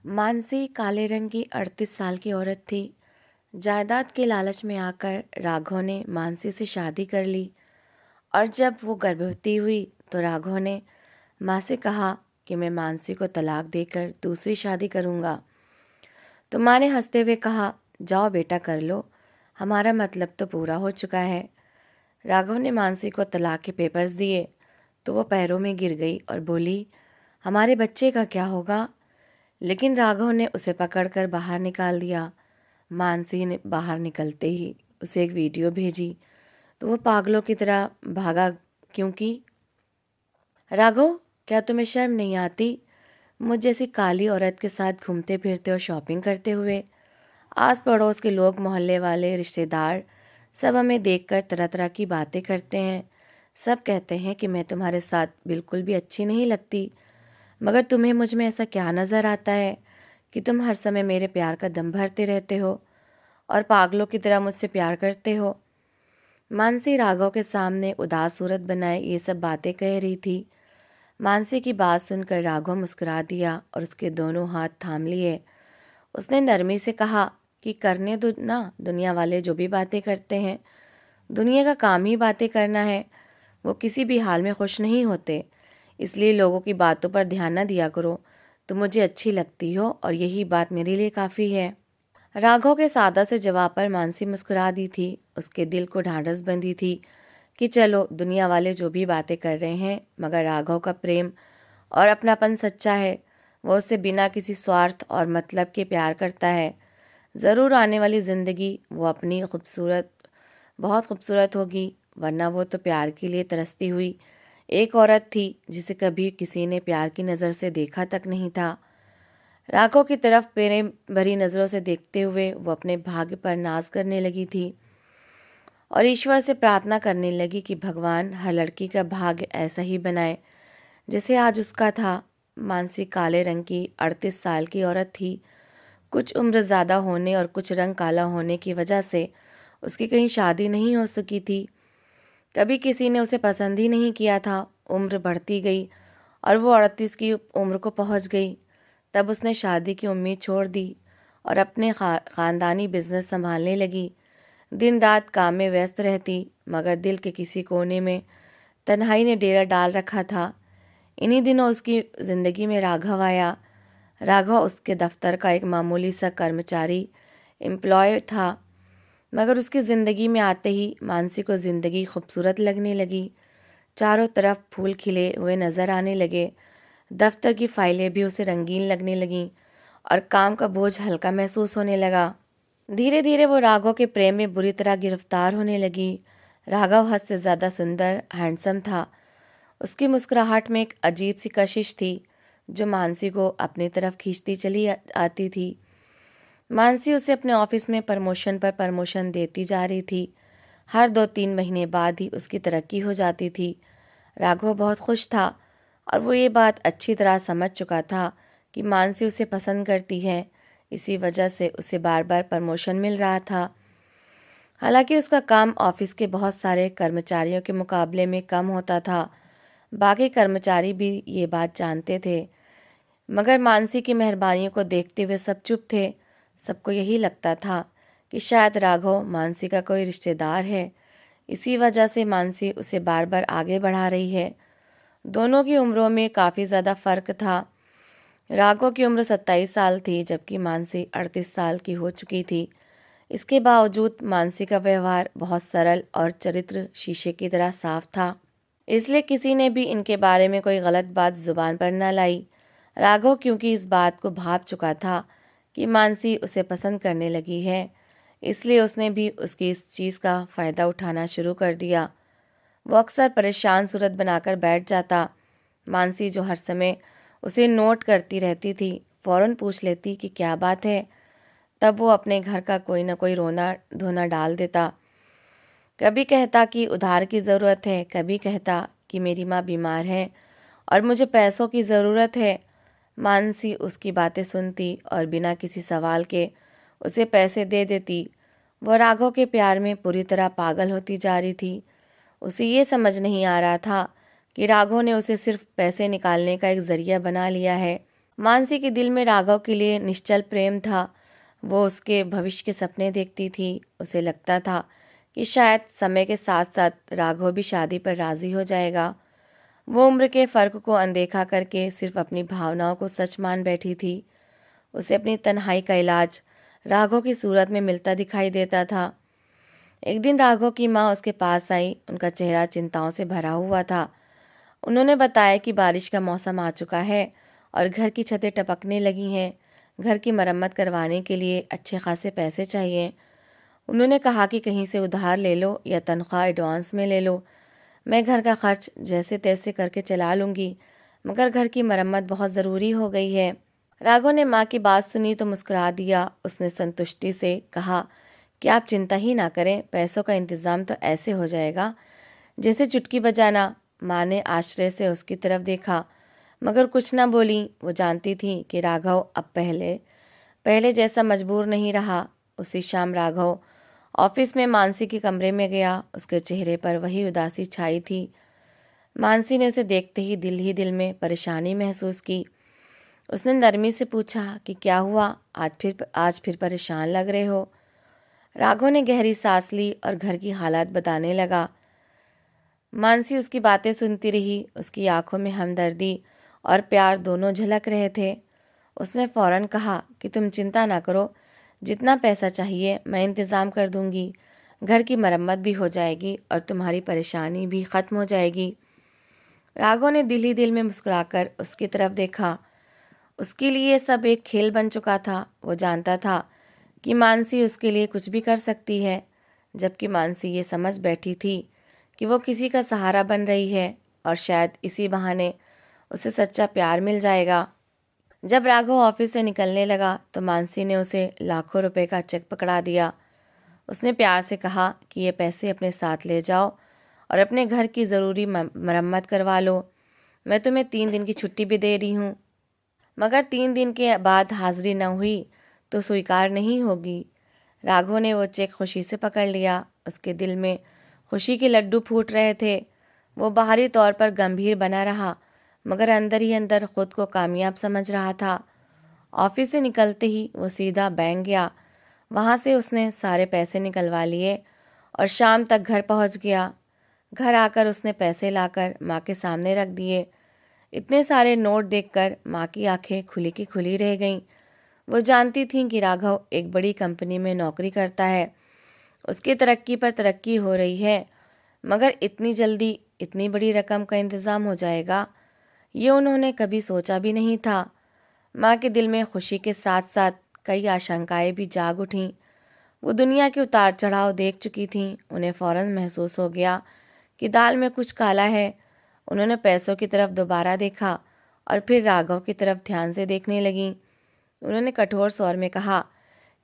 मानसी काले रंग की 38 साल की औरत थी। जायदाद के लालच में आकर राघव ने मानसी से शादी कर ली और जब वो गर्भवती हुई तो राघव ने माँ से कहा कि मैं मानसी को तलाक देकर दूसरी शादी करूँगा। तो माँ ने हंसते हुए कहा, जाओ बेटा कर लो, हमारा मतलब तो पूरा हो चुका है। राघव ने मानसी को तलाक के पेपर्स दिए तो वो पैरों में गिर गई और बोली, हमारे बच्चे का क्या होगा? लेकिन राघव ने उसे पकड़कर बाहर निकाल दिया। मानसी ने बाहर निकलते ही उसे एक वीडियो भेजी तो वो पागलों की तरह भागा, क्योंकि राघव, क्या तुम्हें शर्म नहीं आती मुझ जैसी काली औरत के साथ घूमते फिरते और शॉपिंग करते हुए? आस पड़ोस के लोग, मोहल्ले वाले, रिश्तेदार सब हमें देखकर तरह तरह की बातें करते हैं। सब कहते हैं कि मैं तुम्हारे साथ बिल्कुल भी अच्छी नहीं लगती, मगर तुम्हें मुझ में ऐसा क्या नज़र आता है कि तुम हर समय मेरे प्यार का दम भरते रहते हो और पागलों की तरह मुझसे प्यार करते हो? मानसी राघव के सामने उदास सूरत बनाए ये सब बातें कह रही थी। मानसी की बात सुनकर राघव मुस्कुरा दिया और उसके दोनों हाथ थाम लिए। उसने नरमी से कहा कि करने दो ना, दुनिया वाले जो भी बातें करते हैं, दुनिया का काम ही बातें करना है। वो किसी भी हाल में खुश नहीं होते, इसलिए लोगों की बातों पर ध्यान न दिया करो। तुम मुझे अच्छी लगती हो और यही बात मेरे लिए काफ़ी है। राघव के सादा से जवाब पर मानसी मुस्कुरा दी थी। उसके दिल को ढांढस बंधी थी कि चलो, दुनिया वाले जो भी बातें कर रहे हैं, मगर राघव का प्रेम और अपनापन सच्चा है। वो उससे बिना किसी स्वार्थ और मतलब के प्यार करता है। ज़रूर आने वाली ज़िंदगी वो अपनी खूबसूरत बहुत खूबसूरत होगी, वरना वो तो प्यार के लिए तरसती हुई एक औरत थी जिसे कभी किसी ने प्यार की नज़र से देखा तक नहीं था। राघव की तरफ प्रेम भरी नज़रों से देखते हुए वो अपने भाग्य पर नाज करने लगी थी और ईश्वर से प्रार्थना करने लगी कि भगवान हर लड़की का भाग्य ऐसा ही बनाए जैसे आज उसका था। मानसी काले रंग की 38 साल की औरत थी। कुछ उम्र ज़्यादा होने और कुछ रंग काला होने की वजह से उसकी कहीं शादी नहीं हो सकी थी। कभी किसी ने उसे पसंद ही नहीं किया था। उम्र बढ़ती गई और वो 38 की उम्र को पहुंच गई। तब उसने शादी की उम्मीद छोड़ दी और अपने ख़ानदानी बिजनेस संभालने लगी। दिन रात काम में व्यस्त रहती, मगर दिल के किसी कोने में तन्हाई ने डेरा डाल रखा था। इन्हीं दिनों उसकी ज़िंदगी में राघव आया। राघव उसके दफ्तर का एक मामूली सा कर्मचारी एम्प्लॉय था, मगर उसकी ज़िंदगी में आते ही मानसी को ज़िंदगी खूबसूरत लगने लगी। चारों तरफ फूल खिले हुए नज़र आने लगे। दफ्तर की फाइलें भी उसे रंगीन लगने लगीं और काम का बोझ हल्का महसूस होने लगा। धीरे धीरे वो राघव के प्रेम में बुरी तरह गिरफ्तार होने लगी। राघव हद से ज़्यादा सुंदर, हैंडसम था। उसकी मुस्कुराहट में एक अजीब सी कशिश थी जो मानसी को अपनी तरफ खींचती चली आती थी। मानसी उसे अपने ऑफिस में प्रमोशन पर प्रमोशन देती जा रही थी। हर 2-3 महीने बाद ही उसकी तरक्की हो जाती थी। राघव बहुत खुश था और वो ये बात अच्छी तरह समझ चुका था कि मानसी उसे पसंद करती है। इसी वजह से उसे बार बार प्रमोशन मिल रहा था। हालांकि उसका काम ऑफिस के बहुत सारे कर्मचारियों के मुकाबले में कम होता था। बाकी कर्मचारी भी ये बात जानते थे, मगर मानसी की मेहरबानियों को देखते हुए सब चुप थे। सबको यही लगता था कि शायद राघव मानसी का कोई रिश्तेदार है। इसी वजह से मानसी उसे बार बार आगे बढ़ा रही है। दोनों की उम्रों में काफ़ी ज़्यादा फ़र्क था। राघव की उम्र 27 साल थी, जबकि मानसी 38 साल की हो चुकी थी। इसके बावजूद मानसी का व्यवहार बहुत सरल और चरित्र शीशे की तरह साफ था, इसलिए किसी ने भी इनके बारे में कोई गलत बात जुबान पर न लाई। राघव क्योंकि इस बात को भाप चुका था कि मानसी उसे पसंद करने लगी है, इसलिए उसने भी उसकी इस चीज़ का फ़ायदा उठाना शुरू कर दिया। वो अक्सर परेशान सूरत बनाकर बैठ जाता। मानसी, जो हर समय उसे नोट करती रहती थी, फ़ौरन पूछ लेती कि क्या बात है। तब वो अपने घर का कोई ना कोई रोना धोना डाल देता। कभी कहता कि उधार की ज़रूरत है, कभी कहता कि मेरी माँ बीमार है और मुझे पैसों की ज़रूरत है। मानसी उसकी बातें सुनती और बिना किसी सवाल के उसे पैसे दे देती। वह राघव के प्यार में पूरी तरह पागल होती जा रही थी। उसे ये समझ नहीं आ रहा था कि राघव ने उसे सिर्फ पैसे निकालने का एक ज़रिया बना लिया है, मानसी के दिल में राघव के लिए निश्चल प्रेम था। वो उसके भविष्य के सपने देखती थी। उसे लगता था कि शायद समय के साथ साथ राघव भी शादी पर राजी हो जाएगा। वो उम्र के फ़र्क को अनदेखा करके सिर्फ अपनी भावनाओं को सच मान बैठी थी। उसे अपनी तन्हाई का इलाज राघव की सूरत में मिलता दिखाई देता था। एक दिन राघव की माँ उसके पास आई। उनका चेहरा चिंताओं से भरा हुआ था। उन्होंने बताया कि बारिश का मौसम आ चुका है और घर की छतें टपकने लगी हैं। घर की मरम्मत करवाने के लिए अच्छे खासे पैसे चाहिए। उन्होंने कहा कि कहीं से उधार ले लो या तनख्वाह एडवांस में ले लो। मैं घर का खर्च जैसे तैसे करके चला लूँगी, मगर घर की मरम्मत बहुत ज़रूरी हो गई है। राघव ने माँ की बात सुनी तो मुस्कुरा दिया। उसने संतुष्टि से कहा कि आप चिंता ही ना करें, पैसों का इंतज़ाम तो ऐसे हो जाएगा जैसे चुटकी बजाना। माँ ने आश्चर्य से उसकी तरफ देखा, मगर कुछ ना बोली। वो जानती थी कि राघव अब पहले पहले जैसा मजबूर नहीं रहा। उसी शाम राघव ऑफिस में मानसी के कमरे में गया। उसके चेहरे पर वही उदासी छाई थी। मानसी ने उसे देखते ही दिल में परेशानी महसूस की। उसने नरमी से पूछा कि क्या हुआ, आज फिर परेशान लग रहे हो। राघव ने गहरी सांस ली और घर की हालात बताने लगा। मानसी उसकी बातें सुनती रही। उसकी आंखों में हमदर्दी और प्यार दोनों झलक रहे थे। उसने फौरन कहा कि तुम चिंता ना करो, जितना पैसा चाहिए मैं इंतज़ाम कर दूंगी। घर की मरम्मत भी हो जाएगी और तुम्हारी परेशानी भी ख़त्म हो जाएगी। राघव ने दिल ही दिल में मुस्कुराकर उसकी तरफ देखा। उसके लिए सब एक खेल बन चुका था। वो जानता था कि मानसी उसके लिए कुछ भी कर सकती है, जबकि मानसी ये समझ बैठी थी कि वो किसी का सहारा बन रही है और शायद इसी बहाने उसे सच्चा प्यार मिल जाएगा। जब राघव ऑफिस से निकलने लगा तो मानसी ने उसे लाखों रुपए का चेक पकड़ा दिया। उसने प्यार से कहा कि ये पैसे अपने साथ ले जाओ और अपने घर की ज़रूरी मरम्मत करवा लो। मैं तुम्हें 3 दिन की छुट्टी भी दे रही हूँ, मगर 3 दिन के बाद हाजिरी न हुई तो स्वीकार नहीं होगी। राघव ने वो चेक खुशी से पकड़ लिया। उसके दिल में खुशी के लड्डू फूट रहे थे। वो बाहरी तौर पर गंभीर बना रहा, मगर अंदर ही अंदर खुद को कामयाब समझ रहा था। ऑफिस से निकलते ही वो सीधा बैंक गया। वहाँ से उसने सारे पैसे निकलवा लिए और शाम तक घर पहुँच गया। घर आकर उसने पैसे लाकर माँ के सामने रख दिए। इतने सारे नोट देखकर माँ की आंखें खुली की खुली रह गईं। वो जानती थीं कि राघव एक बड़ी कंपनी में नौकरी करता है। उसकी तरक्की पर तरक्की हो रही है, मगर इतनी जल्दी इतनी बड़ी रकम का इंतज़ाम हो जाएगा, ये उन्होंने कभी सोचा भी नहीं था। माँ के दिल में खुशी के साथ साथ कई आशंकाएं भी जाग उठीं। वो दुनिया के उतार चढ़ाव देख चुकी थीं। उन्हें फौरन महसूस हो गया कि दाल में कुछ काला है। उन्होंने पैसों की तरफ दोबारा देखा और फिर राघव की तरफ ध्यान से देखने लगीं। उन्होंने कठोर स्वर में कहा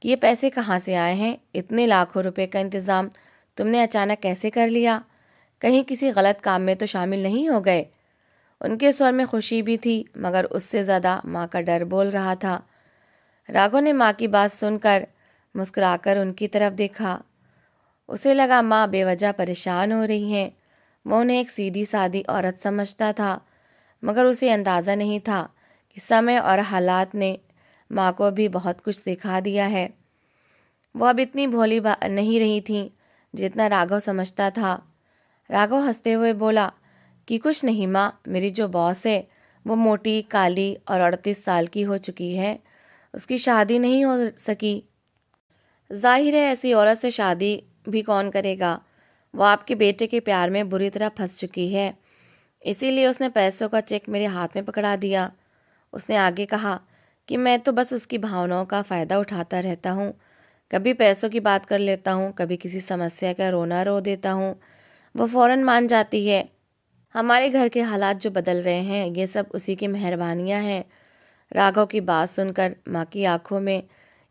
कि ये पैसे कहाँ से आए हैं? इतने लाखों रुपए का इंतज़ाम तुमने अचानक कैसे कर लिया? कहीं किसी गलत काम में तो शामिल नहीं हो गए? उनके स्वर में खुशी भी थी, मगर उससे ज़्यादा माँ का डर बोल रहा था। राघव ने माँ की बात सुनकर मुस्कुराकर उनकी तरफ देखा। उसे लगा माँ बेवजह परेशान हो रही हैं। वो उन्हें एक सीधी सादी औरत समझता था, मगर उसे अंदाज़ा नहीं था कि समय और हालात ने माँ को भी बहुत कुछ सिखा दिया है। वो अब इतनी भोली नहीं रही थी जितना राघव समझता था। राघव हंसते हुए बोला कि कुछ नहीं माँ, मेरी जो बॉस है वो मोटी काली और 38 साल की हो चुकी है। उसकी शादी नहीं हो सकी। जाहिर है ऐसी औरत से शादी भी कौन करेगा। वो आपके बेटे के प्यार में बुरी तरह फंस चुकी है, इसीलिए उसने पैसों का चेक मेरे हाथ में पकड़ा दिया। उसने आगे कहा कि मैं तो बस उसकी भावनाओं का फ़ायदा उठाता रहता हूँ। कभी पैसों की बात कर लेता हूँ, कभी किसी समस्या का रोना रो देता हूँ। वो फ़ौरन मान जाती है। हमारे घर के हालात जो बदल रहे हैं ये सब उसी की मेहरबानियाँ हैं। राघव की बात सुनकर माँ की आंखों में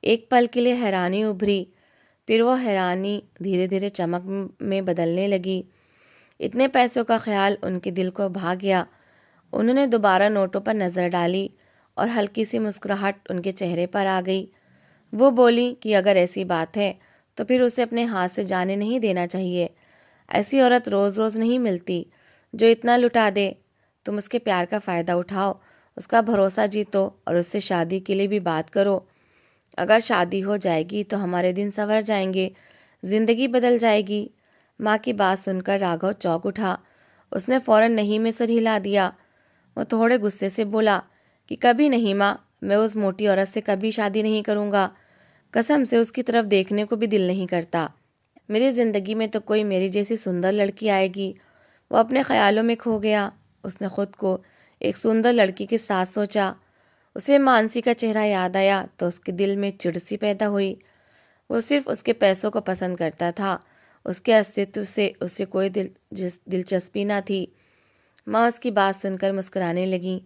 एक पल के लिए हैरानी उभरी। फिर वो हैरानी धीरे धीरे चमक में बदलने लगी। इतने पैसों का ख्याल उनके दिल को भा गया। उन्होंने दोबारा नोटों पर नज़र डाली और हल्की सी मुस्कुराहट उनके चेहरे पर आ गई। वो बोली कि अगर ऐसी बात है तो फिर उसे अपने हाथ से जाने नहीं देना चाहिए। ऐसी औरत रोज़ रोज़ नहीं मिलती जो इतना लुटा दे। तुम उसके प्यार का फ़ायदा उठाओ, उसका भरोसा जीतो और उससे शादी के लिए भी बात करो। अगर शादी हो जाएगी तो हमारे दिन संवर जाएंगे, जिंदगी बदल जाएगी। माँ की बात सुनकर राघव चौंक उठा। उसने फौरन नहीं में सिर हिला दिया। वो थोड़े गुस्से से बोला कि कभी नहीं माँ, मैं उस मोटी औरत से कभी शादी नहीं करूँगा। कसम से उसकी तरफ देखने को भी दिल नहीं करता। मेरी जिंदगी में तो कोई मेरी जैसी सुंदर लड़की आएगी। वो अपने ख्यालों में खो गया। उसने खुद को एक सुंदर लड़की के साथ सोचा। उसे मानसी का चेहरा याद आया तो उसके दिल में चिढ़ सी पैदा हुई। वो सिर्फ उसके पैसों को पसंद करता था। उसके अस्तित्व से उसे कोई दिलचस्पी ना थी। माँ उसकी बात सुनकर मुस्कुराने लगी।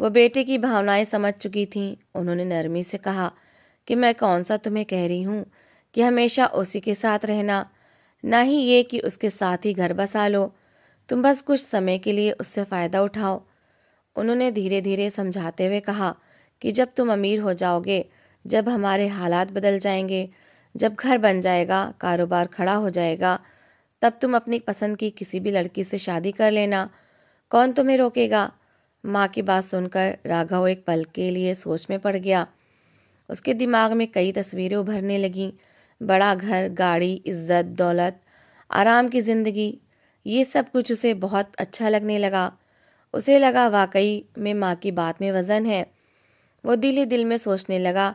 वो बेटे की भावनाएं समझ चुकी थीं। उन्होंने नरमी से कहा कि मैं कौन सा तुम्हें कह रही हूँ कि हमेशा उसी के साथ रहना, ना ही ये कि उसके साथ ही घर बसा लो। तुम बस कुछ समय के लिए उससे फ़ायदा उठाओ। उन्होंने धीरे धीरे समझाते हुए कहा कि जब तुम अमीर हो जाओगे, जब हमारे हालात बदल जाएंगे, जब घर बन जाएगा, कारोबार खड़ा हो जाएगा, तब तुम अपनी पसंद की किसी भी लड़की से शादी कर लेना। कौन तुम्हें रोकेगा? माँ की बात सुनकर राघव एक पल के लिए सोच में पड़ गया। उसके दिमाग में कई तस्वीरें उभरने लगीं। बड़ा घर, गाड़ी, इज्जत, दौलत, आराम की जिंदगी, ये सब कुछ उसे बहुत अच्छा लगने लगा। उसे लगा वाकई में माँ की बात में वज़न है। वो दिल ही दिल में सोचने लगा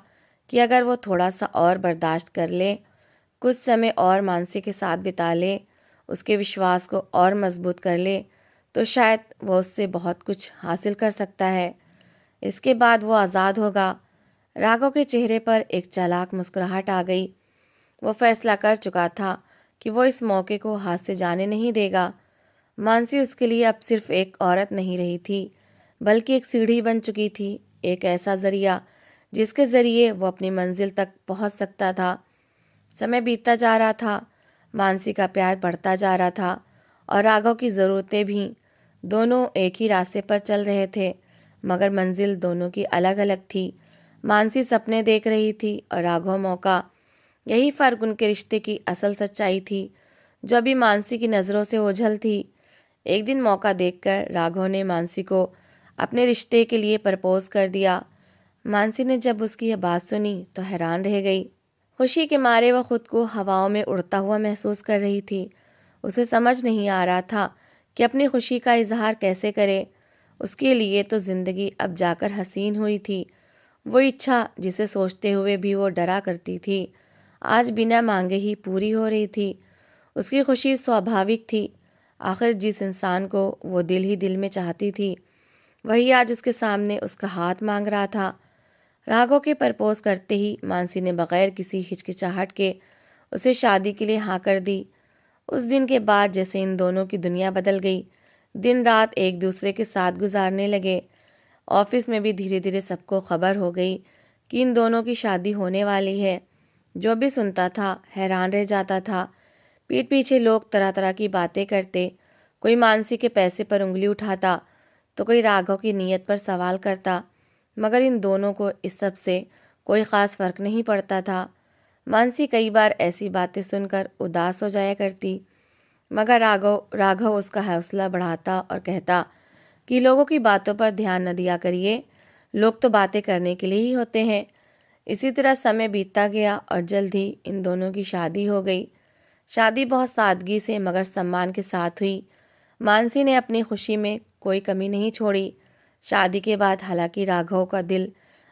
कि अगर वो थोड़ा सा और बर्दाश्त कर ले, कुछ समय और मानसी के साथ बिता ले, उसके विश्वास को और मजबूत कर ले, तो शायद वो उससे बहुत कुछ हासिल कर सकता है। इसके बाद वो आज़ाद होगा। राघव के चेहरे पर एक चालाक मुस्कुराहट आ गई। वो फैसला कर चुका था कि वो इस मौके को हाथ से जाने नहीं देगा। मानसी उसके लिए अब सिर्फ एक औरत नहीं रही थी, बल्कि एक सीढ़ी बन चुकी थी, एक ऐसा जरिया जिसके जरिए वो अपनी मंजिल तक पहुंच सकता था। समय बीतता जा रहा था। मानसी का प्यार बढ़ता जा रहा था और राघव की ज़रूरतें भी। दोनों एक ही रास्ते पर चल रहे थे, मगर मंजिल दोनों की अलग अलग थी। मानसी सपने देख रही थी और राघव मौका। यही फर्क उनके रिश्ते की असल सच्चाई थी, जो अभी मानसी की नज़रों से ओझल थी। एक दिन मौका देखकर राघव ने मानसी को अपने रिश्ते के लिए प्रपोज कर दिया। मानसी ने जब उसकी यह बात सुनी तो हैरान रह गई। खुशी के मारे वह खुद को हवाओं में उड़ता हुआ महसूस कर रही थी। उसे समझ नहीं आ रहा था कि अपनी खुशी का इजहार कैसे करे। उसके लिए तो जिंदगी अब जाकर हसीन हुई थी। वो इच्छा जिसे सोचते हुए भी वो डरा करती थी, आज बिना मांगे ही पूरी हो रही थी। उसकी खुशी स्वाभाविक थी। आखिर जिस इंसान को वो दिल ही दिल में चाहती थी, वही आज उसके सामने उसका हाथ मांग रहा था। राघव के प्रपोज करते ही मानसी ने बगैर किसी हिचकिचाहट के उसे शादी के लिए हाँ कर दी। उस दिन के बाद जैसे इन दोनों की दुनिया बदल गई। दिन रात एक दूसरे के साथ गुजारने लगे। ऑफिस में भी धीरे धीरे सबको खबर हो गई कि इन दोनों की शादी होने वाली है। जो भी सुनता था हैरान रह जाता था। पीठ पीछे लोग तरह तरह की बातें करते। कोई मानसी के पैसे पर उंगली उठाता तो कोई राघव की नीयत पर सवाल करता, मगर इन दोनों को इस सब से कोई ख़ास फर्क नहीं पड़ता था। मानसी कई बार ऐसी बातें सुनकर उदास हो जाया करती, मगर राघव उसका हौसला बढ़ाता और कहता कि लोगों की बातों पर ध्यान न दिया करिए, लोग तो बातें करने के लिए ही होते हैं। इसी तरह समय बीतता गया और जल्द ही इन दोनों की शादी हो गई। शादी बहुत सादगी से मगर सम्मान के साथ हुई। मानसी ने अपनी खुशी में कोई कमी नहीं छोड़ी। शादी के बाद हालांकि राघव का दिल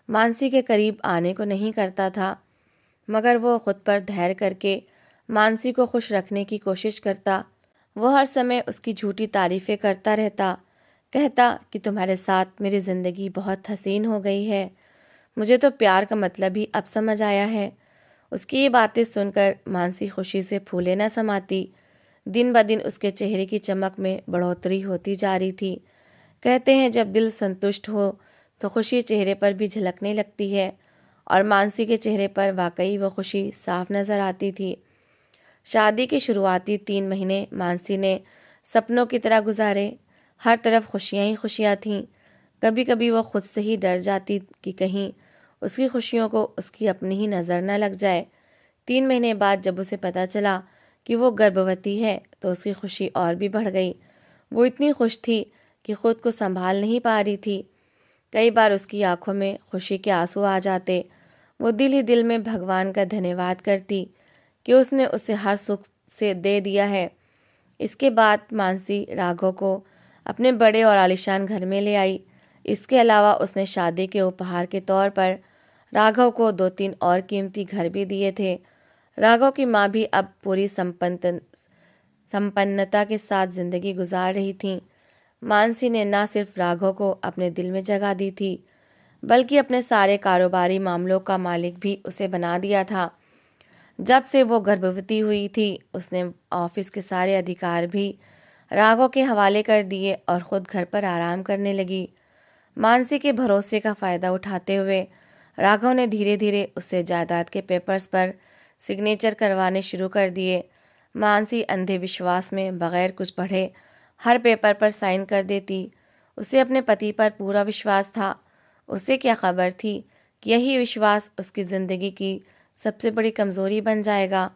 मानसी के करीब आने को नहीं करता था, मगर वो खुद पर धैर्य करके मानसी को खुश रखने की कोशिश करता। वो हर समय उसकी झूठी तारीफ़ें करता रहता, कहता कि तुम्हारे साथ मेरी ज़िंदगी बहुत हसीन हो गई है, मुझे तो प्यार का मतलब ही अब समझ आया है। उसकी ये बातें सुनकर मानसी खुशी से फूले न समाती। दिन ब दिन उसके चेहरे की चमक में बढ़ोतरी होती जा रही थी। कहते हैं जब दिल संतुष्ट हो तो खुशी चेहरे पर भी झलकने लगती है, और मानसी के चेहरे पर वाकई वो खुशी साफ नज़र आती थी। शादी के शुरुआती 3 महीने मानसी ने सपनों की तरह गुजारे। हर तरफ खुशियां ही खुशियां थीं। कभी कभी वो खुद से ही डर जाती कि कहीं उसकी खुशियों को उसकी अपनी ही नज़र न लग जाए। 3 महीने बाद जब उसे पता चला कि वो गर्भवती है तो उसकी खुशी और भी बढ़ गई। वो इतनी खुश थी कि खुद को संभाल नहीं पा रही थी। कई बार उसकी आंखों में खुशी के आंसू आ जाते। वो दिल ही दिल में भगवान का धन्यवाद करती कि उसने उसे हर सुख से दे दिया है। इसके बाद मानसी राघव को अपने बड़े और आलीशान घर में ले आई। इसके अलावा उसने शादी के उपहार के तौर पर राघव को 2-3 और कीमती घर भी दिए थे। राघव की माँ भी अब पूरी संपन्नता के साथ जिंदगी गुजार रही थी। मानसी ने न सिर्फ राघव को अपने दिल में जगह दी थी, बल्कि अपने सारे कारोबारी मामलों का मालिक भी उसे बना दिया था। जब से वो गर्भवती हुई थी, उसने ऑफिस के सारे अधिकार भी राघव के हवाले कर दिए और खुद घर पर आराम करने लगी। मानसी के भरोसे का फ़ायदा उठाते हुए राघव ने धीरे धीरे उससे जायदाद के पेपर्स पर सिग्नेचर करवाने शुरू कर दिए। मानसी अंधे विश्वास में बगैर कुछ पढ़े हर पेपर पर साइन कर देती। उसे अपने पति पर पूरा विश्वास था। उसे क्या खबर थी कि यही विश्वास उसकी ज़िंदगी की सबसे बड़ी कमज़ोरी बन जाएगा।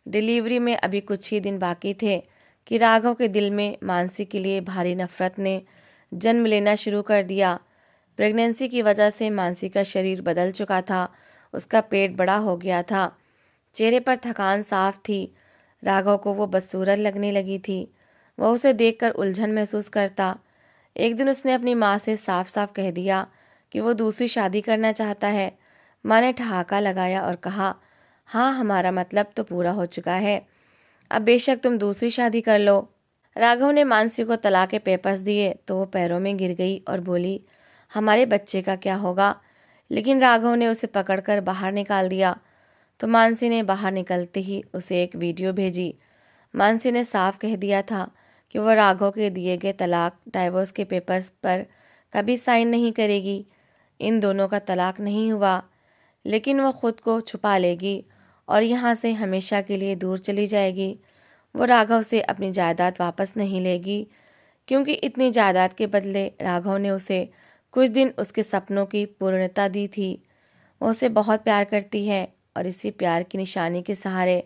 डिलीवरी में अभी कुछ ही दिन बाकी थे कि राघव के दिल में मानसी के लिए भारी नफरत ने जन्म लेना शुरू कर दिया। प्रेगनेंसी की वजह से मानसी का शरीर बदल चुका था। उसका पेट बड़ा हो गया था। चेहरे पर थकान साफ थी। राघव को वो बदसूरत लगने लगी थी। वह उसे देखकर उलझन महसूस करता। एक दिन उसने अपनी माँ से साफ साफ कह दिया कि वो दूसरी शादी करना चाहता है। माँ ने ठहाका लगाया और कहा, हाँ, हमारा मतलब तो पूरा हो चुका है, अब बेशक तुम दूसरी शादी कर लो। राघव ने मानसी को तलाक के पेपर्स दिए तो वो पैरों में गिर गई और बोली, हमारे बच्चे का क्या होगा। लेकिन राघव ने उसे पकड़कर बाहर निकाल दिया। तो मानसी ने बाहर निकलते ही उसे एक वीडियो भेजी। मानसी ने साफ कह दिया था कि वह राघव के दिए गए तलाक डाइवोर्स के पेपर्स पर कभी साइन नहीं करेगी। इन दोनों का तलाक नहीं हुआ, लेकिन वह खुद को छुपा लेगी और यहाँ से हमेशा के लिए दूर चली जाएगी। वो राघव से अपनी जायदाद वापस नहीं लेगी, क्योंकि इतनी जायदाद के बदले राघव ने उसे कुछ दिन उसके सपनों की पूर्णता दी थी। वो उसे बहुत प्यार करती है और इसी प्यार की निशानी के सहारे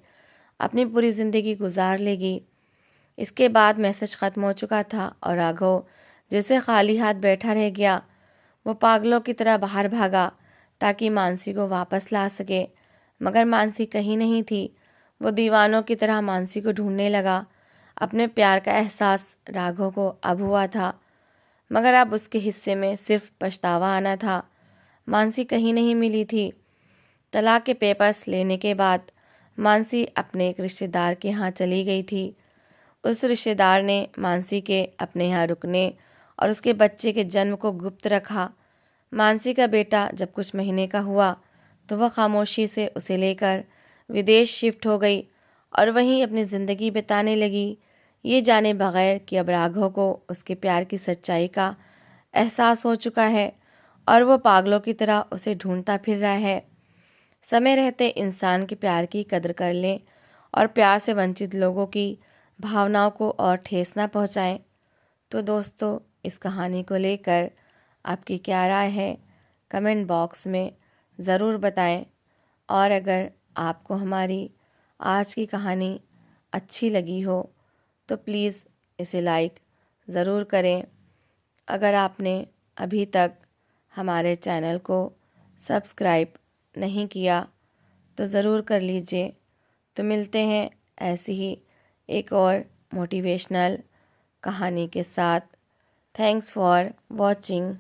अपनी पूरी ज़िंदगी गुजार लेगी। इसके बाद मैसेज ख़त्म हो चुका था और राघव जैसे खाली हाथ बैठा रह गया। वो पागलों की तरह बाहर भागा ताकि मानसी को वापस ला सके, मगर मानसी कहीं नहीं थी। वो दीवानों की तरह मानसी को ढूंढने लगा। अपने प्यार का एहसास राघव को अब हुआ था, मगर अब उसके हिस्से में सिर्फ पछतावा आना था। मानसी कहीं नहीं मिली थी। तलाक के पेपर्स लेने के बाद मानसी अपने एक रिश्तेदार के यहाँ चली गई थी। उस रिश्तेदार ने मानसी के अपने यहाँ रुकने और उसके बच्चे के जन्म को गुप्त रखा। मानसी का बेटा जब कुछ महीने का हुआ तो वह खामोशी से उसे लेकर विदेश शिफ्ट हो गई और वहीं अपनी ज़िंदगी बिताने लगी, ये जाने बगैर कि अब राघव को उसके प्यार की सच्चाई का एहसास हो चुका है और वो पागलों की तरह उसे ढूंढता फिर रहा है। समय रहते इंसान के प्यार की कदर कर लें और प्यार से वंचित लोगों की भावनाओं को और ठेस ना पहुँचाएं। तो दोस्तों, इस कहानी को लेकर आपकी क्या राय है, कमेंट बॉक्स में ज़रूर बताएं। और अगर आपको हमारी आज की कहानी अच्छी लगी हो तो प्लीज़ इसे लाइक ज़रूर करें। अगर आपने अभी तक हमारे चैनल को सब्सक्राइब नहीं किया तो ज़रूर कर लीजिए। तो मिलते हैं ऐसी ही एक और मोटिवेशनल कहानी के साथ। Thanks for watching.